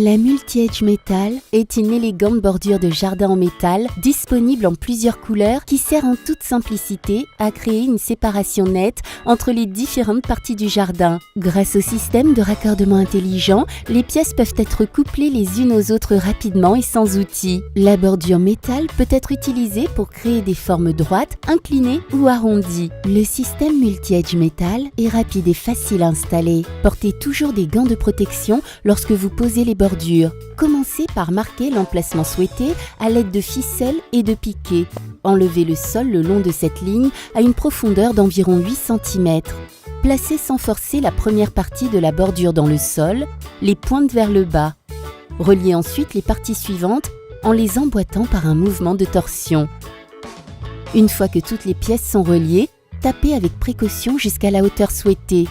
La Multi-Edge Metal est une élégante bordure de jardin en métal disponible en plusieurs couleurs qui sert en toute simplicité à créer une séparation nette entre les différentes parties du jardin. Grâce au système de raccordement intelligent, les pièces peuvent être couplées les unes aux autres rapidement et sans outils. La bordure métal peut être utilisée pour créer des formes droites, inclinées ou arrondies. Le système Multi-Edge Metal est rapide et facile à installer. Portez toujours des gants de protection lorsque vous posez les bordures. Commencez par marquer l'emplacement souhaité à l'aide de ficelles et de piquets. Enlevez le sol le long de cette ligne à une profondeur d'environ 8 cm. Placez sans forcer la première partie de la bordure dans le sol, les pointes vers le bas. Reliez ensuite les parties suivantes en les emboîtant par un mouvement de torsion. Une fois que toutes les pièces sont reliées, tapez avec précaution jusqu'à la hauteur souhaitée.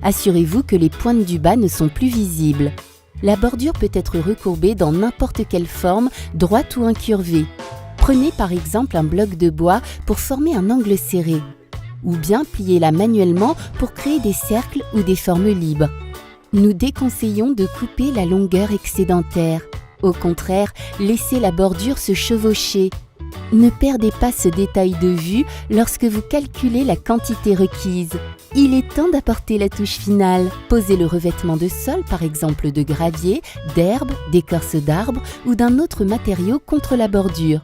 Assurez-vous que les pointes du bas ne sont plus visibles. La bordure peut être recourbée dans n'importe quelle forme, droite ou incurvée. Prenez par exemple un bloc de bois pour former un angle serré, ou bien pliez-la manuellement pour créer des cercles ou des formes libres. Nous déconseillons de couper la longueur excédentaire. Au contraire, laissez la bordure se chevaucher. Ne perdez pas ce détail de vue lorsque vous calculez la quantité requise. Il est temps d'apporter la touche finale. Posez le revêtement de sol, par exemple de gravier, d'herbe, d'écorce d'arbre ou d'un autre matériau contre la bordure.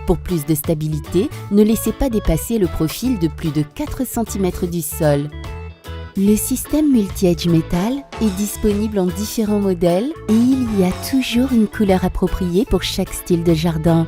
Pour plus de stabilité, ne laissez pas dépasser le profil de plus de 4 cm du sol. Le système Multi-Edge Metal est disponible en différents modèles et il y a toujours une couleur appropriée pour chaque style de jardin.